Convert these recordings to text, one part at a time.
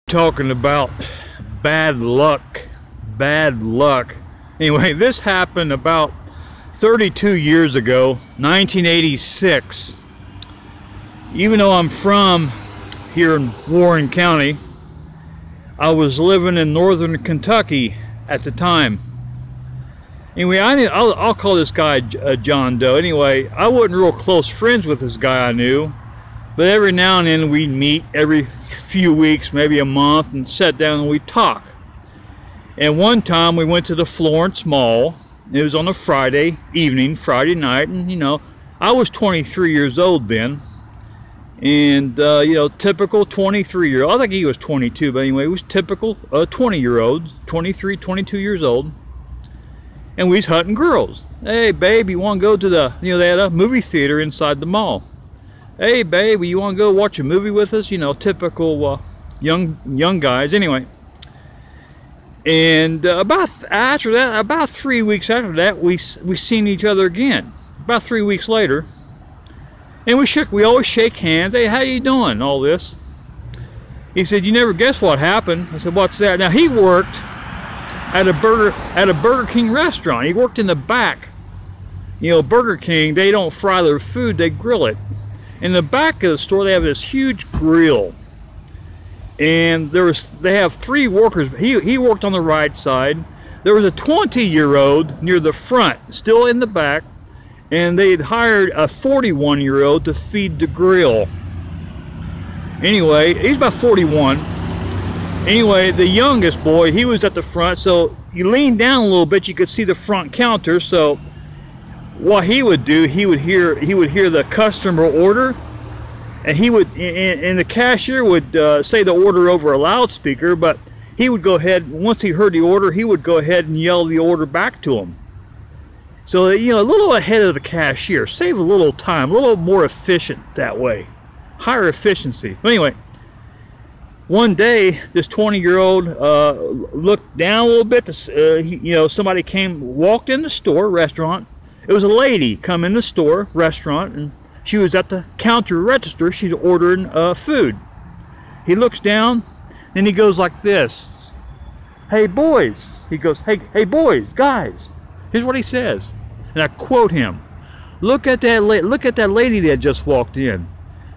Talking about bad luck. Anyway, this happened about 32 years ago, 1986. Even though I'm from here in Warren County, I was living in northern Kentucky at the time. Anyway, I'll call this guy John Doe. Anyway, I wasn't real close friends with this guy I knew, but every now and then we'd meet every few weeks, maybe a month, and sit down and we'd talk. And one time we went to the Florence Mall. It was on a Friday evening, Friday night, and you know, I was 23 years old then. And you know, typical 23-year-old. I think he was 22, but anyway, it was typical 20-year-olds, 23, 22 years old. And we was hunting girls. Hey, babe, you want to go to the, you know, they had a movie theater inside the mall. Hey, babe, you want to go watch a movie with us? You know, typical young guys. Anyway, and about 3 weeks after that, we seen each other again. About 3 weeks later, and we always shake hands. Hey, how you doing? All this. He said, you never guess what happened. I said, what's that? Now he worked at a Burger King restaurant. He worked in the back. You know, Burger King, they don't fry their food, they grill it. In the back of the store, they have this huge grill, and they have 3 workers. He worked on the right side. There was a 20-year-old near the front, still in the back, and they had hired a 41-year-old to feed the grill. Anyway, he's about 41. Anyway, the youngest boy, he was at the front, so you leaned down a little bit, you could see the front counter. So what he would do, he would hear the customer order, and the cashier would say the order over a loudspeaker, but he would go ahead, once he heard the order, he would go ahead and yell the order back to him. So, you know, a little ahead of the cashier, save a little time, a little more efficient that way, higher efficiency. But anyway, one day this 20-year-old looked down a little bit. You know, somebody walked in the store, restaurant. It was a lady come in the store, restaurant, and she was at the counter register. She's ordering food. He looks down, then he goes like this. Hey, boys. He goes, hey, boys, guys. Here's what he says, and I quote him. Look at that lady that just walked in.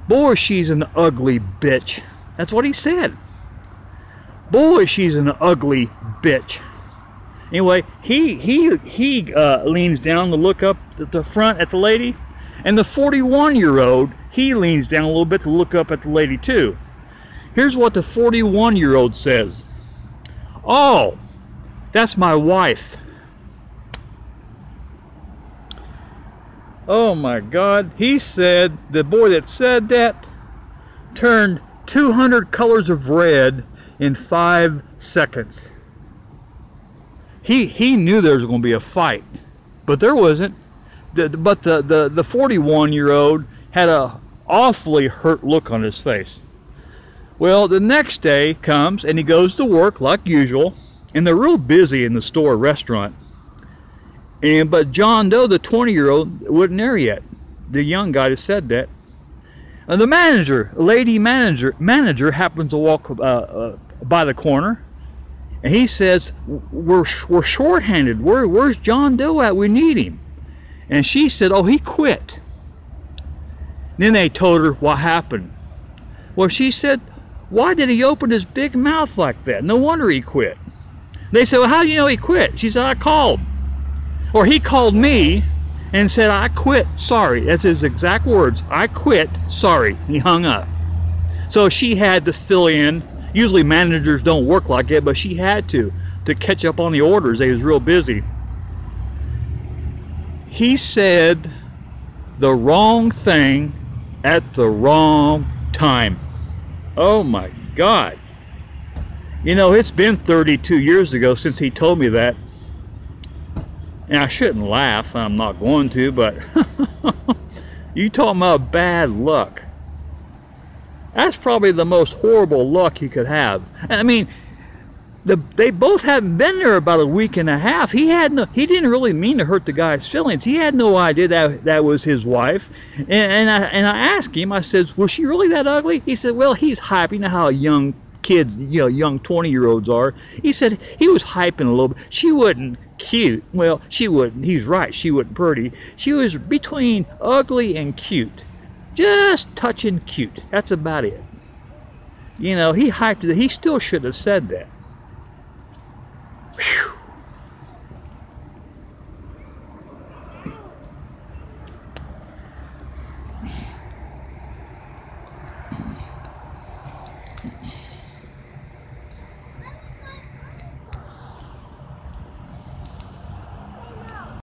Boy, she's an ugly bitch. That's what he said. Boy, she's an ugly bitch. Anyway, he leans down to look up at the front at the lady, and the 41-year-old, he leans down a little bit to look up at the lady too. Here's what the 41-year-old says. Oh, that's my wife. Oh my God, he said, the boy that said that turned 200 colors of red in 5 seconds. He knew there was going to be a fight, but there wasn't. But the 41-year-old had a awfully hurt look on his face. Well, the next day comes and he goes to work like usual, and they're real busy in the store restaurant. But John Doe, the 20-year-old, wasn't there yet. The young guy that said that. And the manager, a lady manager happens to walk by the corner, and he says, we're shorthanded. Where's John Doe at? We need him. And she said, oh, he quit. Then they told her what happened. Well, she said, why did he open his big mouth like that? No wonder he quit. They said, well, how do you know he quit? She said, I called. Or he called me and said, I quit, sorry. That's his exact words. I quit, sorry. He hung up. So she had to fill in. Usually managers don't work like that, but she had to catch up on the orders. They was real busy. He said the wrong thing at the wrong time. Oh my God. You know, it's been 32 years ago since he told me that. And I shouldn't laugh, I'm not going to, but you talking about bad luck. That's probably the most horrible luck you could have. I mean, they both hadn't been there about a week and a half. He didn't really mean to hurt the guy's feelings. He had no idea that was his wife. And I asked him, I said, was she really that ugly? He said, well, he's happy. You know how a young kids, you know, young 20-year-olds are. He said he was hyping a little bit. She wasn't cute. Well, she wasn't. He's right. She wasn't pretty. She was between ugly and cute. Just touching cute. That's about it. You know, he hyped it. He still should have said that. Whew.